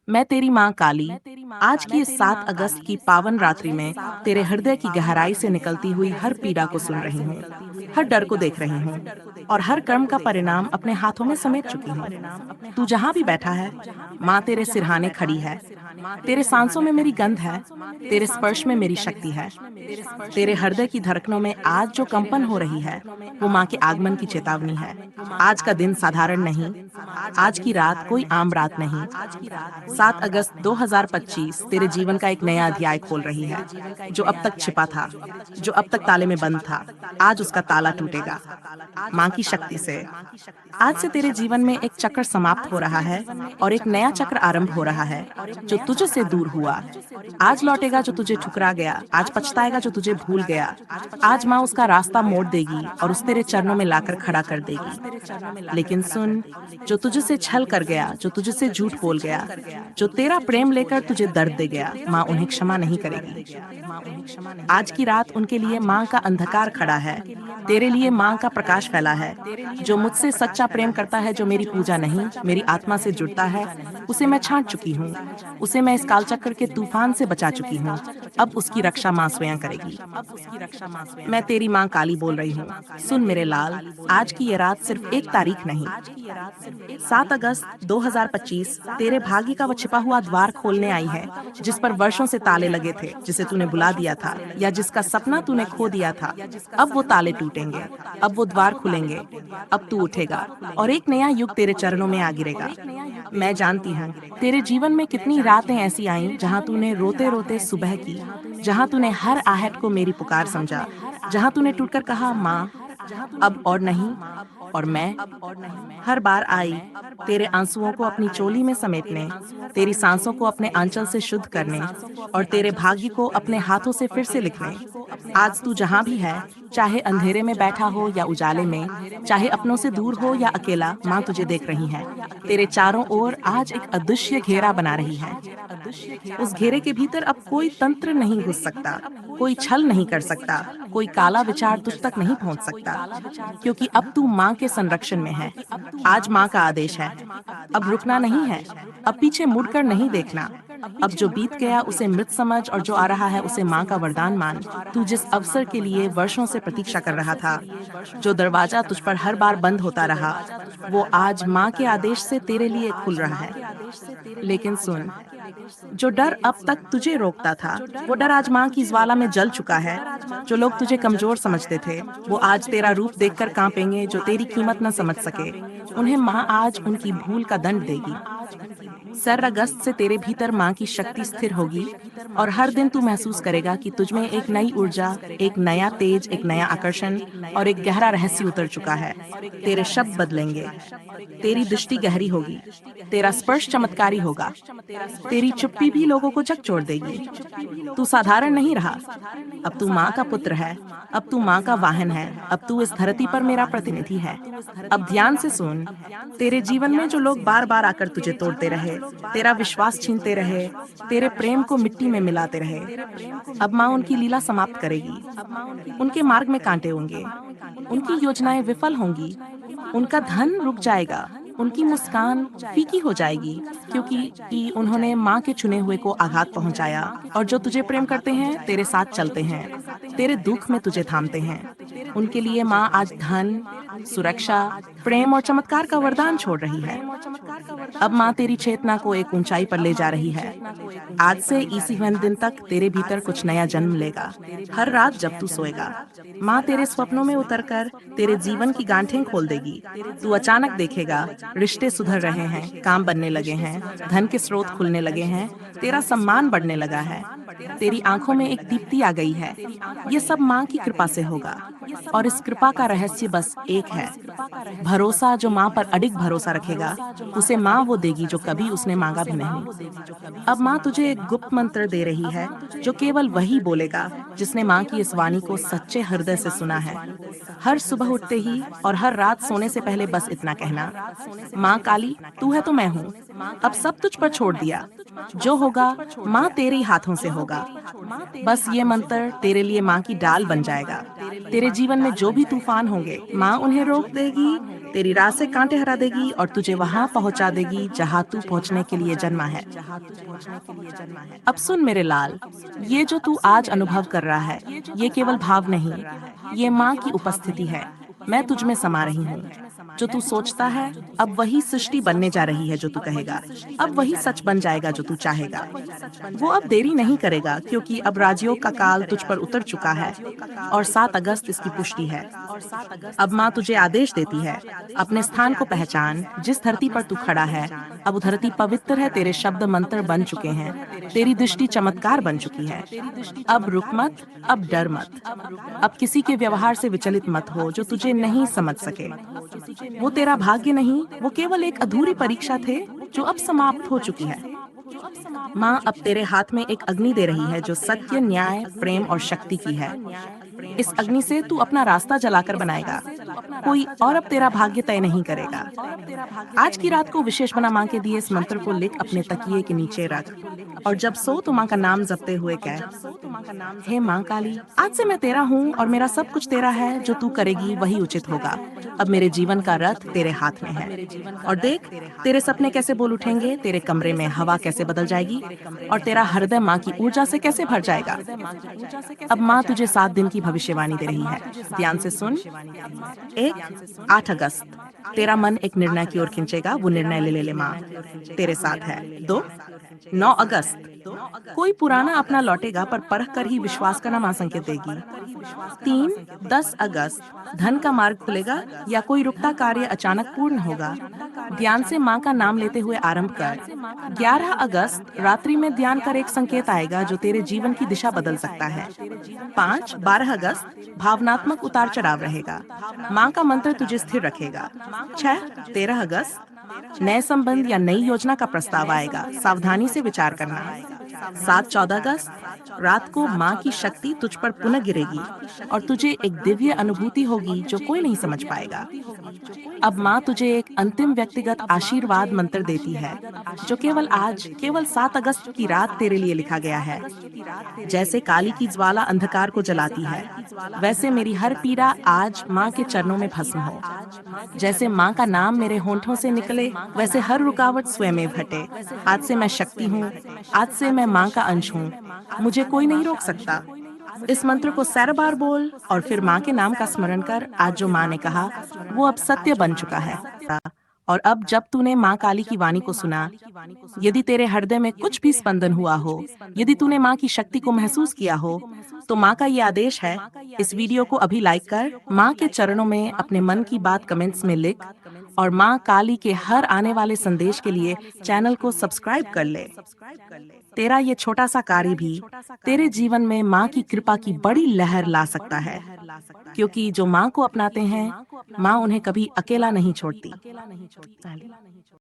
मैं तेरी माँ काली, आज की इस 7 अगस्त की पावन रात्रि में तेरे हृदय की गहराई से निकलती हुई हर पीड़ा को सुन रही हूँ, हर डर को देख रही हूँ और हर कर्म का परिणाम अपने हाथों में समेट चुकी हूँ। तू जहाँ भी बैठा है, माँ तेरे सिरहाने खड़ी है। तेरे सांसों में मेरी गंध है, तेरे स्पर्श में मेरी शक्ति है। तेरे हृदय की धड़कनों में आज जो कंपन हो रही है, वो माँ के आगमन की चेतावनी है। आज का दिन साधारण नहीं, आज की रात कोई आम रात नहीं। 7 अगस्त 2025 तेरे जीवन का एक नया अध्याय खोल रही है। जो अब तक छिपा था, जो अब तक ताले में बंद था, आज उसका ताला टूटेगा। माँ की शक्ति से। आज से तेरे जीवन में एक चक्र समाप्त हो रहा है और एक नया चक्र आरंभ हो रहा है, जो तुझे से दूर हुआ। आज लौटेगा जो तुझे ठुकरा गया, आज पछताएगा जो तुझे भूल गया। आज माँ उसका रास्ता मोड़ देगी और उस तेरे चरणों में लाकर खड़ा कर देगी। लेकिन सुन, जो तुझसे छल कर गया, जो तुझसे झूठ बोल गया, जो तेरा प्रेम लेकर तुझे दर्द दे गया, माँ उन्हें क्षमा नहीं करेगी। आज की रात उनके लिए माँ का अंधकार खड़ा है, तेरे लिए माँ का प्रकाश फैला है। जो मुझसे सच्चा प्रेम करता है, जो मेरी पूजा नहीं, मेरी आत्मा से जुड़ता है, उसे मैं छांट चुकी हूँ। उसे मैं इस कालचक्र के तूफान से बचा चुकी हूँ। अब उसकी रक्षा माँ स्वयं करेगी। मैं तेरी माँ काली बोल रही हूँ। सुन मेरे लाल, आज की ये रात सिर्फ एक तारीख नहीं, 7 अगस्त 2025 तेरे भाग्य का वो छिपा हुआ द्वार खोलने आई है, जिस पर वर्षों से ताले लगे थे, जिसे तूने बुला दिया था या जिसका सपना तूने खो दिया था। अब वो ताले टूटेंगे, अब वो द्वार खुलेंगे, अब तू उठेगा और एक नया युग तेरे चरणों में आ गिरेगा। मैं जानती हूँ तेरे जीवन में कितनी रातें ऐसी आईं जहाँ तूने रोते रोते सुबह की, जहाँ तूने हर आहट को मेरी पुकार समझा, जहाँ तूने टूटकर कहा माँ अब और नहीं। और मैं हर बार आई तेरे आंसुओं को अपनी चोली में समेटने, तेरी सांसों को अपने आंचल से शुद्ध करने और तेरे भाग्य को अपने हाथों से फिर से लिखने। आज तू जहाँ भी है, चाहे अंधेरे में बैठा हो या उजाले में, चाहे अपनों से दूर हो या अकेला, माँ तुझे देख रही है। तेरे चारों ओर आज एक अदृश्य घेरा बना रही है। उस घेरे के भीतर अब कोई तंत्र नहीं घुस सकता, कोई छल नहीं कर सकता, कोई काला विचार तुझ तक नहीं पहुंच सकता, क्योंकि अब तू माँ के संरक्षण में है। आज माँ का आदेश है, अब रुकना नहीं है, अब पीछे मुड़कर नहीं देखना। अब जो बीत गया उसे मृत समझ और जो आ रहा है उसे माँ का वरदान मान। तू जिस अवसर के लिए वर्षों से प्रतीक्षा कर रहा था, जो दरवाजा तुझ पर हर बार बंद होता रहा, वो आज माँ के आदेश से तेरे लिए खुल रहा है। लेकिन सुन, जो डर अब तक तुझे रोकता था, वो डर आज माँ की ज्वाला में जल चुका है। जो लोग तुझे कमजोर समझते थे, वो आज तेरा रूप देखकर कांपेंगे। जो तेरी कीमत न समझ सके, उन्हें माँ आज उनकी भूल का दंड देगी। सर अगस्त से तेरे भीतर माँ की शक्ति स्थिर होगी और हर दिन तू महसूस करेगा कि तुझमें एक नई ऊर्जा, एक नया तेज, एक नया आकर्षण और एक गहरा रहस्य उतर चुका है। तेरे शब्द बदलेंगे, तेरी दृष्टि गहरी होगी, तेरा स्पर्श चमत्कारी होगा, तेरी चुप्पी भी लोगों को झकझोर देगी। तू साधारण नहीं रहा, अब तू माँ का पुत्र है, अब तू माँ का वाहन है, अब तू इस धरती पर मेरा प्रतिनिधि है। अब ध्यान से सुन, तेरे जीवन में जो लोग बार बार आकर तुझे तोड़ते रहे, तेरा विश्वास छीनते रहे, तेरे प्रेम को मिट्टी में मिलाते रहे, अब माँ उनकी लीला समाप्त करेगी। उनके मार्ग में कांटे होंगे, उनकी योजनाएं विफल होंगी, उनका धन रुक जाएगा, उनकी मुस्कान फीकी हो जाएगी, क्योंकि कि उन्होंने माँ के चुने हुए को आघात पहुंचाया। और जो तुझे प्रेम करते हैं, तेरे साथ चलते हैं, तेरे दुख में तुझे थामते हैं, उनके लिए माँ आज धन, सुरक्षा, प्रेम और चमत्कार का वरदान छोड़ रही है। अब माँ तेरी चेतना को एक ऊंचाई पर ले जा रही है। आज से इसी दिन तक तेरे भीतर कुछ नया जन्म लेगा। हर रात जब तू सोएगा, माँ तेरे स्वप्नों में उतरकर तेरे जीवन की गांठें खोल देगी। तू अचानक देखेगा, रिश्ते सुधर रहे हैं, काम बनने लगे हैं, धन के स्रोत खुलने लगे हैं, तेरा सम्मान बढ़ने लगा है, तेरी आंखों में एक दीप्ति आ गई है। ये सब माँ की कृपा से होगा और इस कृपा का रहस्य बस एक है, भरोसा। जो माँ पर अडिग भरोसा रखेगा, उसे माँ वो देगी जो कभी उसने मांगा भी नहीं। अब माँ तुझे एक गुप्त मंत्र दे रही है, जो केवल वही बोलेगा जिसने माँ की इस वाणी को सच्चे हृदय से सुना है। हर सुबह उठते ही और हर रात सोने से पहले बस इतना कहना, माँ काली, तू है तो मैं हूँ, अब सब तुझ पर छोड़ दिया। जो होगा माँ तेरे ही हाथों से होगा। बस ये मंत्र तेरे लिए माँ की डाल बन जाएगा। तेरे जीवन में जो भी तूफान होंगे, माँ उन्हें रोक देगी, तेरी राह से कांटे हरा देगी और तुझे वहां पहुंचा देगी जहां तू पहुंचने के लिए जन्मा है। अब सुन मेरे लाल, ये जो तू आज अनुभव कर रहा है, ये केवल भाव नहीं, ये माँ की उपस्थिति है। मैं तुझ में समा रही हूँ। जो तू सोचता है, अब वही सृष्टि बनने जा रही है जो तू कहेगा। अब वही सच बन जाएगा जो तू चाहेगा। वो अब देरी नहीं करेगा, क्योंकि अब राजयोग का काल तुझ पर उतर चुका है और 7 अगस्त इसकी पुष्टि है। अब माँ तुझे आदेश देती है, अपने स्थान को पहचान। जिस धरती पर तू खड़ा है, अब वो धरती पवित्र है। तेरे शब्द मंत्र बन चुके हैं। तेरी दृष्टि चमत्कार बन चुकी है। अब रुक मत, अब डर मत। अब किसी के व्यवहार से विचलित मत हो जो तुझे नहीं समझ सके। वो तेरा भाग्य नहीं, वो केवल एक अधूरी परीक्षा थे जो अब समाप्त हो चुकी है। माँ अब तेरे हाथ में एक अग्नि दे रही है जो सत्य, न्याय, प्रेम और शक्ति की है। इस अग्नि से तू अपना रास्ता जलाकर बनाएगा। कोई और अब तेरा भाग्य तय नहीं करेगा। आज की रात को विशेष बना माँ के दिए इस मंत्र को लिख अपने तकिए के नीचे रख, और जब सो तो माँ का नाम जपते हुए कह, हे माँ काली, आज से मैं तेरा हूँ और मेरा सब कुछ तेरा है। जो तू करेगी वही उचित होगा। अब मेरे जीवन का रथ तेरे हाथ में है। और देख, तेरे सपने कैसे बोल उठेंगे, तेरे कमरे में हवा कैसे बदल जाएगी और तेरा हृदय माँ की ऊर्जा से कैसे भर जाएगा। अब माँ तुझे 7 दिन की भविष्यवाणी दे रही है। ध्यान से सुन। 8 अगस्त, तेरा मन एक निर्णय की ओर खींचेगा। वो निर्णय ले माँ तेरे साथ है। 9 अगस्त, कोई पुराना अपना लौटेगा, पर परख कर ही विश्वास का नाम संकेत देगी। 10 अगस्त, धन का मार्ग खुलेगा या कोई रुकता कार्य अचानक पूर्ण होगा। ध्यान से माँ का नाम लेते हुए आरंभ कर। 11 अगस्त, रात्रि में ध्यान कर एक संकेत आएगा जो तेरे जीवन की दिशा बदल सकता है। 12 अगस्त, भावनात्मक उतार चढ़ाव रहेगा। माँ का मंत्र तुझे स्थिर रखेगा। 13 अगस्त, नए संबंध या नई योजना का प्रस्ताव आएगा। सावधानी से विचार करना। 14 अगस्त, रात को माँ की शक्ति तुझ पर पुनः गिरेगी और तुझे एक दिव्य अनुभूति होगी जो कोई नहीं समझ पाएगा। अब माँ तुझे एक अंतिम व्यक्तिगत आशीर्वाद मंत्र देती है जो केवल आज, केवल 7 अगस्त की रात तेरे लिए लिखा गया है। जैसे काली की ज्वाला अंधकार को जलाती है, वैसे मेरी हर पीड़ा आज माँ के चरणों में भस्म हो। जैसे माँ का नाम मेरे होंठों से निकले, वैसे हर रुकावट स्वयं हटे। आज से मैं शक्ति हूँ। आज से मैं माँ का अंश हूँ। मुझे कोई नहीं रोक सकता। इस मंत्र को 7 बार बोल और फिर माँ के नाम का स्मरण कर। आज जो माँ ने कहा वो अब सत्य बन चुका है। और अब जब तूने माँ काली की वाणी को सुना, यदि तेरे हृदय में कुछ भी स्पंदन हुआ हो, यदि तूने माँ की शक्ति को महसूस किया हो, तो माँ का ये आदेश है, इस वीडियो को अभी लाइक कर, माँ के चरणों में अपने मन की बात कमेंट्स में लिख, और माँ काली के हर आने वाले संदेश के लिए चैनल को सब्सक्राइब कर ले। तेरा ये छोटा सा कार्य भी तेरे जीवन में माँ की कृपा की बड़ी लहर ला सकता है, क्योंकि जो माँ को अपनाते हैं, माँ उन्हें कभी अकेला नहीं छोड़ती।